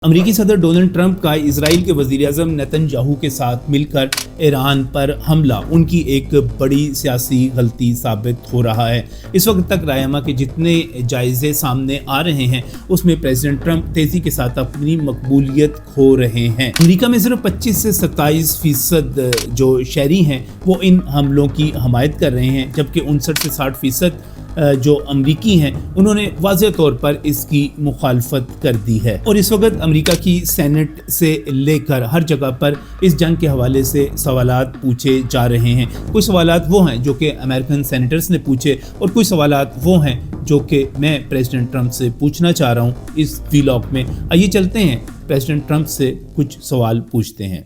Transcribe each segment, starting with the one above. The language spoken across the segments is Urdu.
امریکی صدر ڈونلڈ ٹرمپ کا اسرائیل کے وزیر اعظم نیتن یاہو کے ساتھ مل کر ایران پر حملہ ان کی ایک بڑی سیاسی غلطی ثابت ہو رہا ہے۔ اس وقت تک رائما کے جتنے جائزے سامنے آ رہے ہیں اس میں پریزیڈنٹ ٹرمپ تیزی کے ساتھ اپنی مقبولیت کھو رہے ہیں۔ امریکہ میں صرف 25 سے 27% جو شہری ہیں وہ ان حملوں کی حمایت کر رہے ہیں، جبکہ 59 سے 60% جو امریکی ہیں انہوں نے واضح طور پر اس کی مخالفت کر دی ہے۔ اور اس وقت امریکہ کی سینٹ سے لے کر ہر جگہ پر اس جنگ کے حوالے سے سوالات پوچھے جا رہے ہیں۔ کچھ سوالات وہ ہیں جو کہ امریکن سینیٹرز نے پوچھے اور کچھ سوالات وہ ہیں جو کہ میں پریزیڈنٹ ٹرمپ سے پوچھنا چاہ رہا ہوں اس ویلاگ میں۔ آئیے چلتے ہیں پریزیڈنٹ ٹرمپ سے کچھ سوال پوچھتے ہیں۔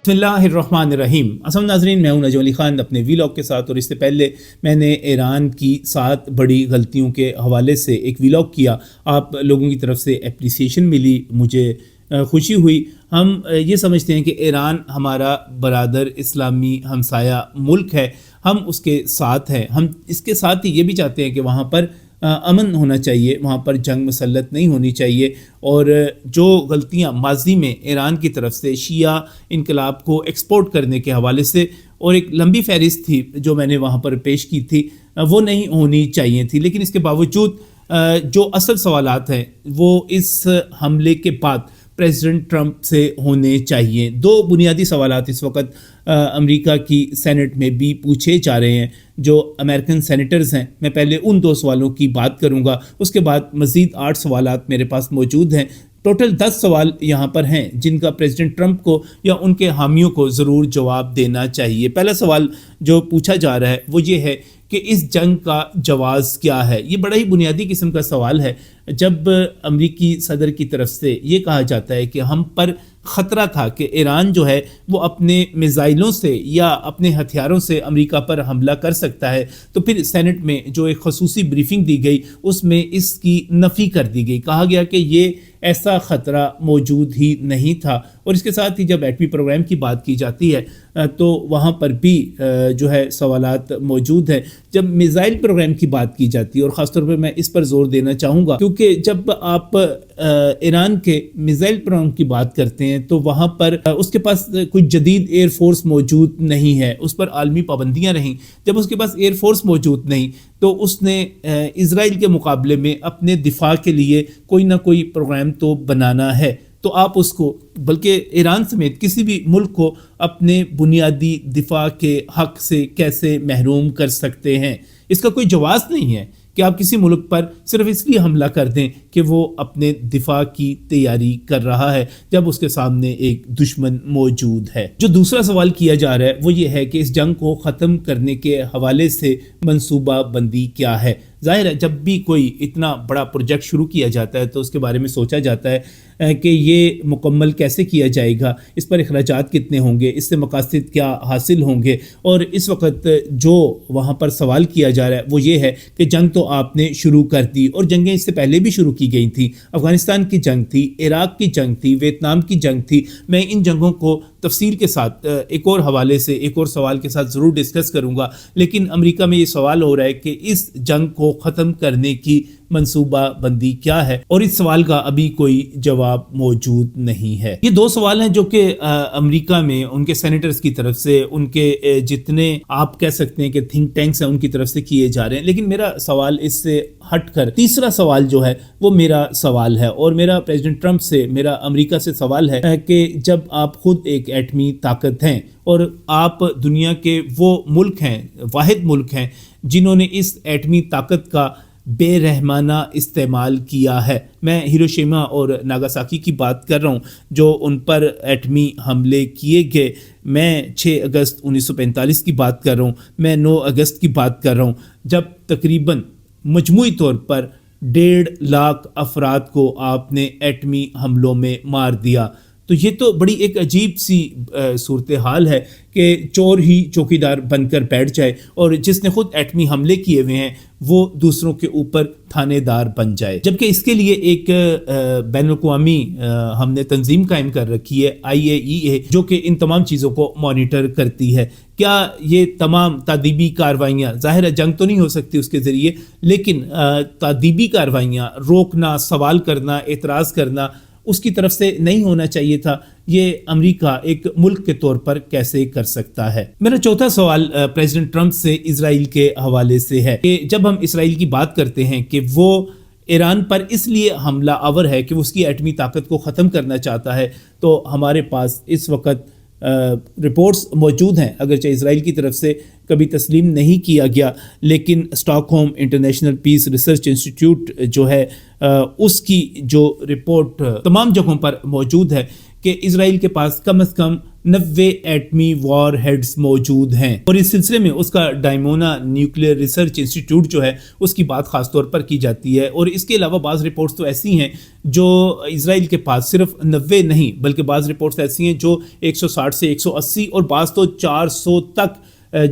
بسم اللہ الرحمن الرحیم۔ السلام ناظرین، میں ہوں نجم علی خان اپنے ویلاگ کے ساتھ، اور اس سے پہلے میں نے ایران کی 7 بڑی غلطیوں کے حوالے سے ایک ویلاگ کیا۔ آپ لوگوں کی طرف سے اپریسیشن ملی، مجھے خوشی ہوئی۔ ہم یہ سمجھتے ہیں کہ ایران ہمارا برادر اسلامی ہمسایہ ملک ہے، ہم اس کے ساتھ ہیں۔ ہم اس کے ساتھ ہی یہ بھی چاہتے ہیں کہ وہاں پر امن ہونا چاہیے، وہاں پر جنگ مسلط نہیں ہونی چاہیے، اور جو غلطیاں ماضی میں ایران کی طرف سے شیعہ انقلاب کو ایکسپورٹ کرنے کے حوالے سے، اور ایک لمبی فہرست تھی جو میں نے وہاں پر پیش کی تھی، وہ نہیں ہونی چاہیے تھی۔ لیکن اس کے باوجود جو اصل سوالات ہیں وہ اس حملے کے بعد پریزیڈنٹ ٹرمپ سے ہونے چاہیے۔ 2 بنیادی سوالات اس وقت امریکہ کی سینٹ میں بھی پوچھے جا رہے ہیں جو امریکن سینیٹرز ہیں۔ میں پہلے ان 2 سوالوں کی بات کروں گا، اس کے بعد مزید 8 سوالات میرے پاس موجود ہیں۔ ٹوٹل 10 سوال یہاں پر ہیں جن کا پریزیڈنٹ ٹرمپ کو یا ان کے حامیوں کو ضرور جواب دینا چاہیے۔ پہلا سوال جو پوچھا جا رہا ہے وہ یہ ہے کہ اس جنگ کا جواز کیا ہے۔ یہ بڑا ہی بنیادی قسم کا سوال ہے۔ جب امریکی صدر کی طرف سے یہ کہا جاتا ہے کہ ہم پر خطرہ تھا کہ ایران جو ہے وہ اپنے میزائلوں سے یا اپنے ہتھیاروں سے امریکہ پر حملہ کر سکتا ہے، تو پھر سینٹ میں جو ایک خصوصی بریفنگ دی گئی اس میں اس کی نفی کر دی گئی۔ کہا گیا کہ یہ ایسا خطرہ موجود ہی نہیں تھا، اور اس کے ساتھ ہی جب ایٹمی پروگرام کی بات کی جاتی ہے تو وہاں پر بھی جو ہے سوالات موجود ہیں۔ جب میزائل پروگرام کی بات کی جاتی ہے، اور خاص طور پر میں اس پر زور دینا چاہوں گا کیونکہ جب آپ ایران کے میزائل پروگرام کی بات کرتے ہیں تو وہاں پر اس کے پاس کوئی جدید ایئر فورس موجود نہیں ہے، اس پر عالمی پابندیاں رہیں۔ جب اس کے پاس ایئر فورس موجود نہیں تو اس نے اسرائیل کے مقابلے میں اپنے دفاع کے لیے کوئی نہ کوئی پروگرام تو بنانا ہے، تو آپ اس کو، بلکہ ایران سمیت کسی بھی ملک کو اپنے بنیادی دفاع کے حق سے کیسے محروم کر سکتے ہیں؟ اس کا کوئی جواز نہیں ہے کہ آپ کسی ملک پر صرف اس لیے حملہ کر دیں کہ وہ اپنے دفاع کی تیاری کر رہا ہے جب اس کے سامنے ایک دشمن موجود ہے۔ جو دوسرا سوال کیا جا رہا ہے وہ یہ ہے کہ اس جنگ کو ختم کرنے کے حوالے سے منصوبہ بندی کیا ہے۔ ظاہر ہے جب بھی کوئی اتنا بڑا پروجیکٹ شروع کیا جاتا ہے تو اس کے بارے میں سوچا جاتا ہے کہ یہ مکمل کیسے کیا جائے گا، اس پر اخراجات کتنے ہوں گے، اس سے مقاصد کیا حاصل ہوں گے۔ اور اس وقت جو وہاں پر سوال کیا جا رہا ہے وہ یہ ہے کہ جنگ تو آپ نے شروع کر دی، اور جنگیں اس سے پہلے بھی شروع کی گئی تھیں۔ افغانستان کی جنگ تھی، عراق کی جنگ تھی، ویتنام کی جنگ تھی۔ میں ان جنگوں کو تفصیل کے ساتھ ایک اور حوالے سے ایک اور سوال کے ساتھ ضرور ڈسکس کروں گا، لیکن امریکہ میں یہ سوال ہو رہا ہے کہ اس جنگ کو ختم کرنے کی منصوبہ بندی کیا ہے، اور اس سوال کا ابھی کوئی جواب موجود نہیں ہے۔ یہ 2 سوال ہیں جو کہ امریکہ میں ان کے سینیٹرز کی طرف سے، ان کے جتنے آپ کہہ سکتے ہیں کہ تھنک ٹینکس ہیں ان کی طرف سے کیے جا رہے ہیں۔ لیکن میرا سوال اس سے ہٹ کر تیسرا سوال جو ہے وہ میرا سوال ہے، اور میرا پریزیڈنٹ ٹرمپ سے، میرا امریکہ سے سوال ہے کہ جب آپ خود ایک ایٹمی طاقت ہیں اور آپ دنیا کے وہ ملک ہیں، واحد ملک ہیں جنہوں نے اس ایٹمی طاقت کا بے رحمانہ استعمال کیا ہے۔ میں ہیروشیما اور ناگاساکی کی بات کر رہا ہوں جو ان پر ایٹمی حملے کیے گئے۔ میں 6 اگست 1945 کی بات کر رہا ہوں، میں 9 اگست کی بات کر رہا ہوں، جب تقریباً مجموعی طور پر 1.5 لاکھ افراد کو آپ نے ایٹمی حملوں میں مار دیا۔ تو یہ تو بڑی ایک عجیب سی صورتحال ہے کہ چور ہی چوکیدار بن کر بیٹھ جائے اور جس نے خود ایٹمی حملے کیے ہوئے ہیں وہ دوسروں کے اوپر تھانے دار بن جائے، جبکہ اس کے لیے ایک بین الاقوامی ہم نے تنظیم قائم کر رکھی ہے IAEA، جو کہ ان تمام چیزوں کو مانیٹر کرتی ہے۔ کیا یہ تمام تعدیبی کارروائیاں، ظاہر ہے جنگ تو نہیں ہو سکتی اس کے ذریعے، لیکن تعدیبی کارروائیاں، روکنا، سوال کرنا، اعتراض کرنا، اس کی طرف سے نہیں ہونا چاہیے تھا؟ یہ امریکہ ایک ملک کے طور پر کیسے کر سکتا ہے؟ میرا چوتھا سوال پریزیڈنٹ ٹرمپ سے اسرائیل کے حوالے سے ہے کہ جب ہم اسرائیل کی بات کرتے ہیں کہ وہ ایران پر اس لیے حملہ آور ہے کہ وہ اس کی ایٹمی طاقت کو ختم کرنا چاہتا ہے، تو ہمارے پاس اس وقت رپورٹس موجود ہیں، اگرچہ اسرائیل کی طرف سے کبھی تسلیم نہیں کیا گیا، لیکن stock home international peace research institute جو ہے اس کی جو رپورٹ تمام جگہوں پر موجود ہے کہ اسرائیل کے پاس کم از کم 90 ایٹمی وار ہیڈز موجود ہیں، اور اس سلسلے میں اس کا ڈائمونا نیوکلیئر ریسرچ انسٹیٹیوٹ جو ہے اس کی بات خاص طور پر کی جاتی ہے۔ اور اس کے علاوہ بعض رپورٹس تو ایسی ہیں جو اسرائیل کے پاس صرف 90 نہیں بلکہ بعض رپورٹس ایسی ہیں جو 160 سے 180 اور بعض تو 400 تک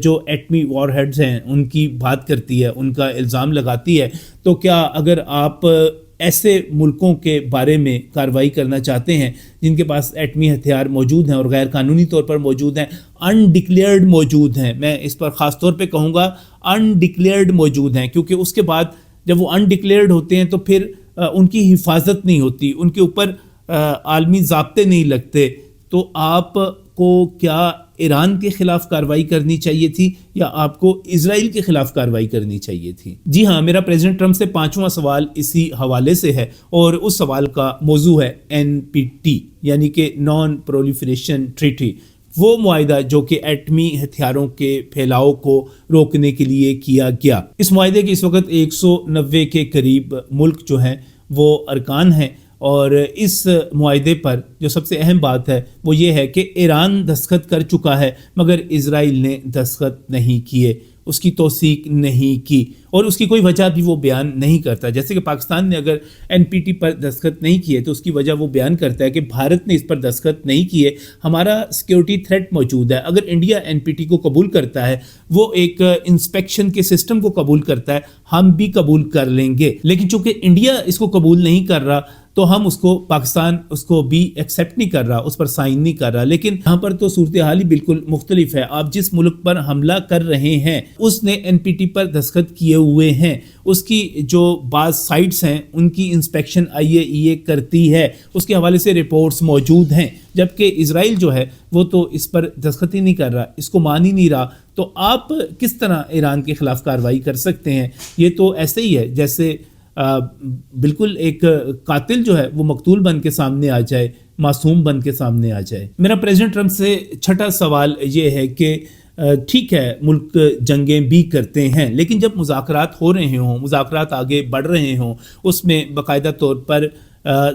جو ایٹمی وار ہیڈز ہیں ان کی بات کرتی ہے، ان کا الزام لگاتی ہے۔ تو کیا اگر آپ ایسے ملکوں کے بارے میں کارروائی کرنا چاہتے ہیں جن کے پاس ایٹمی ہتھیار موجود ہیں اور غیر قانونی طور پر موجود ہیں، انڈکلیئرڈ موجود ہیں، میں اس پر خاص طور پہ کہوں گا انڈکلیئرڈ موجود ہیں، کیونکہ اس کے بعد جب وہ انڈکلیئرڈ ہوتے ہیں تو پھر ان کی حفاظت نہیں ہوتی، ان کے اوپر عالمی ضابطے نہیں لگتے، تو آپ کو کیا ایران کے خلاف کارروائی کرنی چاہیے تھی یا آپ کو اسرائیل کے خلاف کارروائی کرنی چاہیے تھی؟ جی ہاں، میرا پریزیڈنٹ ٹرمپ سے 5واں سوال اسی حوالے سے ہے، اور اس سوال کا موضوع ہے NPT یعنی کہ نان پرولیفریشن ٹریٹی، وہ معاہدہ جو کہ ایٹمی ہتھیاروں کے پھیلاؤ کو روکنے کے لیے کیا گیا۔ اس معاہدے کے اس وقت 190 کے قریب ملک جو ہیں وہ ارکان ہیں، اور اس معاہدے پر جو سب سے اہم بات ہے وہ یہ ہے کہ ایران دستخط کر چکا ہے مگر اسرائیل نے دستخط نہیں کیے، اس کی توثیق نہیں کی، اور اس کی کوئی وجہ بھی وہ بیان نہیں کرتا۔ جیسے کہ پاکستان نے اگر NPT پر دستخط نہیں کیے تو اس کی وجہ وہ بیان کرتا ہے کہ بھارت نے اس پر دستخط نہیں کیے، ہمارا سیکیورٹی تھریٹ موجود ہے۔ اگر انڈیا NPT کو قبول کرتا ہے، وہ ایک انسپیکشن کے سسٹم کو قبول کرتا ہے، ہم بھی قبول کر لیں گے، لیکن چونکہ انڈیا اس کو قبول نہیں کر رہا تو ہم اس کو، پاکستان اس کو بھی ایکسیپٹ نہیں کر رہا، اس پر سائن نہیں کر رہا۔ لیکن یہاں پر تو صورتحال ہی بالکل مختلف ہے۔ آپ جس ملک پر حملہ کر رہے ہیں اس نے NPT پر دستخط کیے ہوئے ہیں، اس کی جو بعض سائٹس ہیں ان کی انسپیکشن IAEA کرتی ہے، اس کے حوالے سے رپورٹس موجود ہیں، جبکہ اسرائیل جو ہے وہ تو اس پر دستخط ہی نہیں کر رہا، اس کو مان ہی نہیں رہا۔ تو آپ کس طرح ایران کے خلاف کارروائی کر سکتے ہیں؟ یہ تو ایسے ہی ہے جیسے بالکل ایک قاتل جو ہے وہ مقتول بن کے سامنے آ جائے، معصوم بن کے سامنے آ جائے۔ میرا پریزیڈنٹ ٹرمپ سے 6واں سوال یہ ہے کہ ٹھیک ہے ملک جنگیں بھی کرتے ہیں، لیکن جب مذاکرات ہو رہے ہوں، مذاکرات آگے بڑھ رہے ہوں، اس میں باقاعدہ طور پر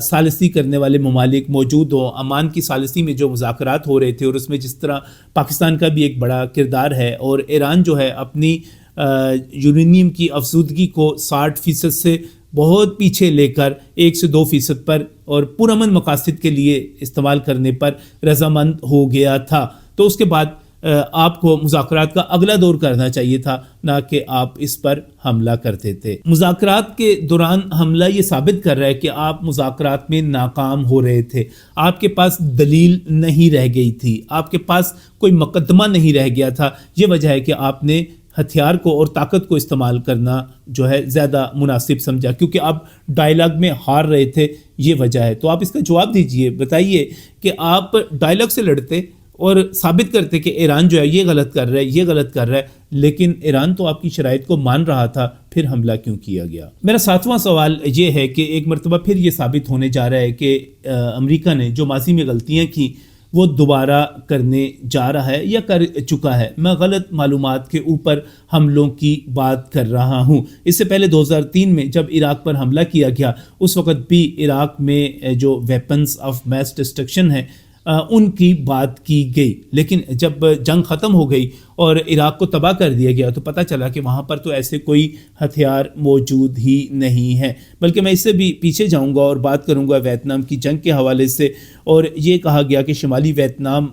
ثالثی کرنے والے ممالک موجود ہوں، امان کی ثالثی میں جو مذاکرات ہو رہے تھے اور اس میں جس طرح پاکستان کا بھی ایک بڑا کردار ہے، اور ایران جو ہے اپنی یورینیم کی افزودگی کو 60% سے بہت پیچھے لے کر 1 سے 2% پر اور پرامن مقاصد کے لیے استعمال کرنے پر رضامند ہو گیا تھا، تو اس کے بعد آپ کو مذاکرات کا اگلا دور کرنا چاہیے تھا، نہ کہ آپ اس پر حملہ کرتے تھے۔ مذاکرات کے دوران حملہ یہ ثابت کر رہا ہے کہ آپ مذاکرات میں ناکام ہو رہے تھے، آپ کے پاس دلیل نہیں رہ گئی تھی، آپ کے پاس کوئی مقدمہ نہیں رہ گیا تھا۔ یہ وجہ ہے کہ آپ نے ہتھیار کو اور طاقت کو استعمال کرنا جو ہے زیادہ مناسب سمجھا، کیونکہ آپ ڈائیلاگ میں ہار رہے تھے، یہ وجہ ہے۔ تو آپ اس کا جواب دیجئے، بتائیے کہ آپ ڈائیلاگ سے لڑتے اور ثابت کرتے کہ ایران جو ہے یہ غلط کر رہا ہے، یہ غلط کر رہا ہے، لیکن ایران تو آپ کی شرائط کو مان رہا تھا، پھر حملہ کیوں کیا گیا؟ میرا 7واں سوال یہ ہے کہ ایک مرتبہ پھر یہ ثابت ہونے جا رہا ہے کہ امریکہ نے جو ماضی میں غلطیاں کی وہ دوبارہ کرنے جا رہا ہے یا کر چکا ہے۔ میں غلط معلومات کے اوپر حملوں کی بات کر رہا ہوں۔ اس سے پہلے 2003 میں جب عراق پر حملہ کیا گیا، اس وقت بھی عراق میں جو ویپنز آف میس ڈسٹرکشن ہے ان کی بات کی گئی، لیکن جب جنگ ختم ہو گئی اور عراق کو تباہ کر دیا گیا تو پتہ چلا کہ وہاں پر تو ایسے کوئی ہتھیار موجود ہی نہیں ہیں۔ بلکہ میں اس سے بھی پیچھے جاؤں گا اور بات کروں گا ویتنام کی جنگ کے حوالے سے، اور یہ کہا گیا کہ شمالی ویتنام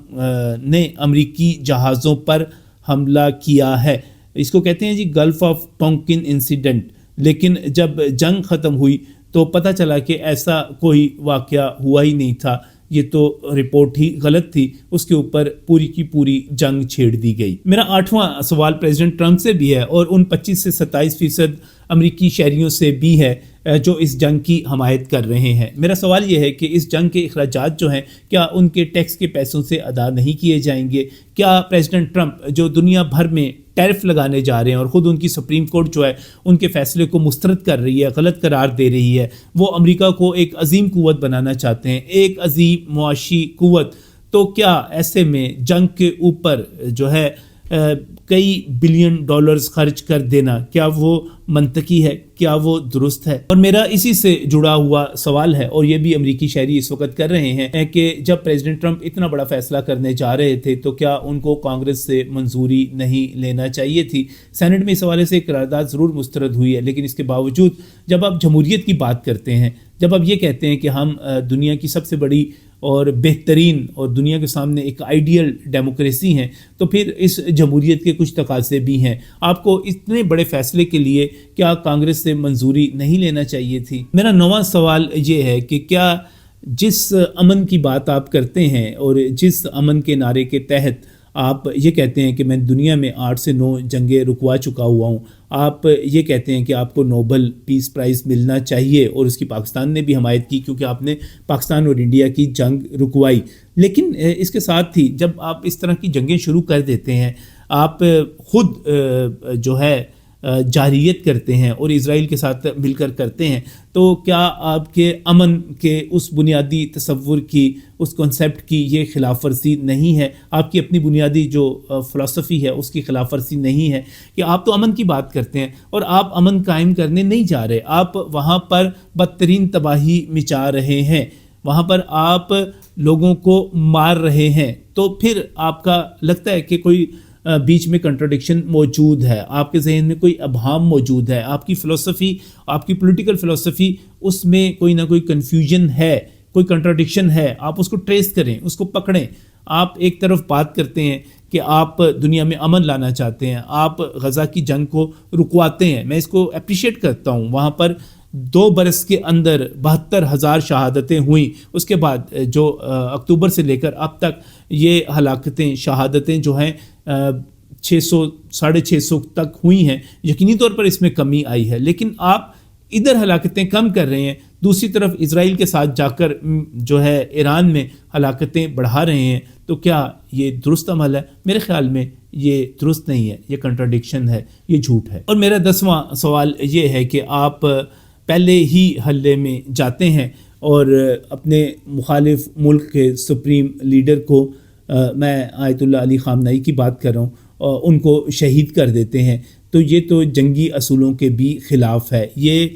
نے امریکی جہازوں پر حملہ کیا ہے۔ اس کو کہتے ہیں جی گلف آف ٹونکن انسیڈنٹ، لیکن جب جنگ ختم ہوئی تو پتہ چلا کہ ایسا کوئی واقعہ ہوا ہی نہیں تھا، یہ تو رپورٹ ہی غلط تھی، اس کے اوپر پوری کی پوری جنگ چھیڑ دی گئی۔ میرا 8واں سوال پریزیڈنٹ ٹرمپ سے بھی ہے اور ان 25 سے 27% امریکی شہریوں سے بھی ہے جو اس جنگ کی حمایت کر رہے ہیں۔ میرا سوال یہ ہے کہ اس جنگ کے اخراجات جو ہیں کیا ان کے ٹیکس کے پیسوں سے ادا نہیں کیے جائیں گے؟ کیا پریزیڈنٹ ٹرمپ جو دنیا بھر میں ٹیرف لگانے جا رہے ہیں اور خود ان کی سپریم کورٹ جو ہے ان کے فیصلے کو مسترد کر رہی ہے، غلط قرار دے رہی ہے، وہ امریکہ کو ایک عظیم قوت بنانا چاہتے ہیں، ایک عظیم معاشی قوت، تو کیا ایسے میں جنگ کے اوپر جو ہے کئی بلین ڈالرز خرچ کر دینا کیا وہ منطقی ہے، کیا وہ درست ہے؟ اور میرا اسی سے جڑا ہوا سوال ہے، اور یہ بھی امریکی شہری اس وقت کر رہے ہیں، کہ جب پریزیڈنٹ ٹرمپ اتنا بڑا فیصلہ کرنے جا رہے تھے تو کیا ان کو کانگریس سے منظوری نہیں لینا چاہیے تھی؟ سینٹ میں اس حوالے سے قرارداد ضرور مسترد ہوئی ہے، لیکن اس کے باوجود جب آپ جمہوریت کی بات کرتے ہیں، جب آپ یہ کہتے ہیں کہ ہم دنیا کی سب سے بڑی اور بہترین اور دنیا کے سامنے ایک آئیڈیل ڈیموکریسی ہیں، تو پھر اس جمہوریت کے کچھ تقاضے بھی ہیں۔ آپ کو اتنے بڑے فیصلے کے لیے کیا کانگریس سے منظوری نہیں لینا چاہیے تھی؟ میرا 9واں سوال یہ ہے کہ کیا جس امن کی بات آپ کرتے ہیں اور جس امن کے نعرے کے تحت آپ یہ کہتے ہیں کہ میں دنیا میں 8 سے 9 جنگیں رکوا چکا ہوا ہوں، آپ یہ کہتے ہیں کہ آپ کو نوبل پیس پرائز ملنا چاہیے، اور اس کی پاکستان نے بھی حمایت کی کیونکہ آپ نے پاکستان اور انڈیا کی جنگ رکوائی، لیکن اس کے ساتھ ہی جب آپ اس طرح کی جنگیں شروع کر دیتے ہیں، آپ خود جو ہے جارحیت کرتے ہیں اور اسرائیل کے ساتھ مل کر کرتے ہیں، تو کیا آپ کے امن کے اس بنیادی تصور کی، اس کنسیپٹ کی یہ خلاف ورزی نہیں ہے؟ آپ کی اپنی بنیادی جو فلسفی ہے اس کی خلاف ورزی نہیں ہے کہ آپ تو امن کی بات کرتے ہیں اور آپ امن قائم کرنے نہیں جا رہے، آپ وہاں پر بدترین تباہی مچا رہے ہیں، وہاں پر آپ لوگوں کو مار رہے ہیں، تو پھر آپ کا لگتا ہے کہ کوئی بیچ میں کنٹراڈکشن موجود ہے، آپ کے ذہن میں کوئی ابہام موجود ہے، آپ کی فلسفی، آپ کی پولیٹیکل فلسفی، اس میں کوئی نہ کوئی کنفیوژن ہے، کوئی کنٹراڈکشن ہے، آپ اس کو ٹریس کریں، اس کو پکڑیں۔ آپ ایک طرف بات کرتے ہیں کہ آپ دنیا میں امن لانا چاہتے ہیں، آپ غزہ کی جنگ کو رکواتے ہیں، میں اس کو اپریشیٹ کرتا ہوں، وہاں پر 2 برس کے اندر 72,000 شہادتیں ہوئیں، اس کے بعد جو اکتوبر سے لے کر اب تک یہ ہلاکتیں، شہادتیں جو ہیں 600 650 تک ہوئی ہیں، یقینی طور پر اس میں کمی آئی ہے، لیکن آپ ادھر ہلاکتیں کم کر رہے ہیں، دوسری طرف اسرائیل کے ساتھ جا کر جو ہے ایران میں ہلاکتیں بڑھا رہے ہیں، تو کیا یہ درست عمل ہے؟ میرے خیال میں یہ درست نہیں ہے، یہ کنٹراڈکشن ہے، یہ جھوٹ ہے۔ اور میرا 10واں سوال یہ ہے کہ آپ پہلے ہی حلے میں جاتے ہیں اور اپنے مخالف ملک کے سپریم لیڈر کو، میں آیت اللہ علی خامنئی کی بات کر رہا ہوں، ان کو شہید کر دیتے ہیں، تو یہ تو جنگی اصولوں کے بھی خلاف ہے۔ یہ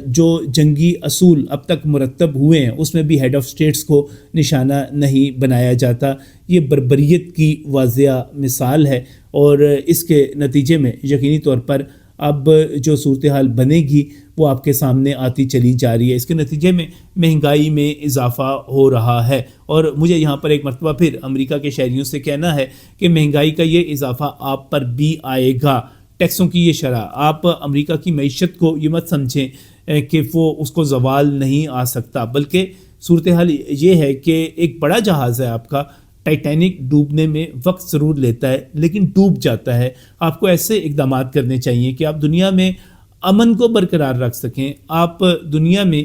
جو جنگی اصول اب تک مرتب ہوئے ہیں اس میں بھی ہیڈ آف سٹیٹس کو نشانہ نہیں بنایا جاتا، یہ بربریت کی واضح مثال ہے، اور اس کے نتیجے میں یقینی طور پر اب جو صورتحال بنے گی وہ آپ کے سامنے آتی چلی جا رہی ہے۔ اس کے نتیجے میں مہنگائی میں اضافہ ہو رہا ہے، اور مجھے یہاں پر ایک مرتبہ پھر امریکہ کے شہریوں سے کہنا ہے کہ مہنگائی کا یہ اضافہ آپ پر بھی آئے گا، ٹیکسوں کی یہ شرح۔ آپ امریکہ کی معیشت کو یہ مت سمجھیں کہ وہ اس کو زوال نہیں آ سکتا، بلکہ صورتحال یہ ہے کہ ایک بڑا جہاز ہے آپ کا، ٹائٹینک ڈوبنے میں وقت ضرور لیتا ہے لیکن ڈوب جاتا ہے۔ آپ کو ایسے اقدامات کرنے چاہیے کہ آپ دنیا میں امن کو برقرار رکھ سکیں، آپ دنیا میں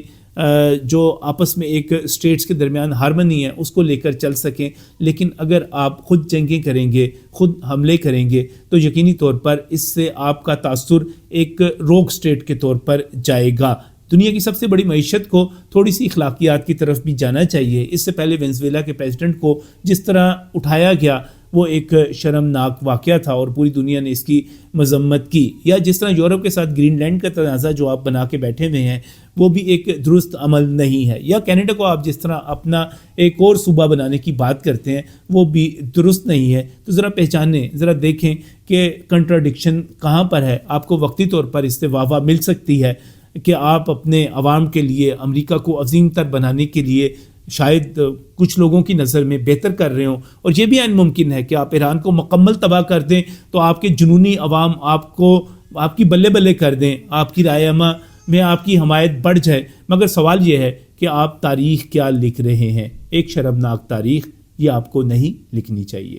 جو آپس میں ایک اسٹیٹس کے درمیان ہارمنی ہے اس کو لے کر چل سکیں، لیکن اگر آپ خود جنگیں کریں گے، خود حملے کریں گے، تو یقینی طور پر اس سے آپ کا تاثر ایک روگ اسٹیٹ کے طور پر جائے گا۔ دنیا کی سب سے بڑی معیشت کو تھوڑی سی اخلاقیات کی طرف بھی جانا چاہیے۔ اس سے پہلے وینزویلا کے پریزیڈنٹ کو جس طرح اٹھایا گیا وہ ایک شرمناک واقعہ تھا اور پوری دنیا نے اس کی مذمت کی. یا جس طرح یورپ کے ساتھ گرین لینڈ کا تنازع جو آپ بنا کے بیٹھے ہوئے ہیں وہ بھی ایک درست عمل نہیں ہے. یا کینیڈا کو آپ جس طرح اپنا ایک اور صوبہ بنانے کی بات کرتے ہیں وہ بھی درست نہیں ہے. تو ذرا پہچانیں, ذرا دیکھیں کہ کنٹراڈکشن کہاں پر ہے. آپ کو وقتی طور پر اس سے واہ مل سکتی ہے کہ آپ اپنے عوام کے لیے امریکہ کو عظیم تر بنانے کے لیے شاید کچھ لوگوں کی نظر میں بہتر کر رہے ہوں, اور یہ بھی عین ممکن ہے کہ آپ ایران کو مکمل تباہ کر دیں تو آپ کے جنونی عوام آپ کی بلے بلے کر دیں, آپ کی رائے عامہ میں آپ کی حمایت بڑھ جائے. مگر سوال یہ ہے کہ آپ تاریخ کیا لکھ رہے ہیں. ایک شرمناک تاریخ, یہ آپ کو نہیں لکھنی چاہیے.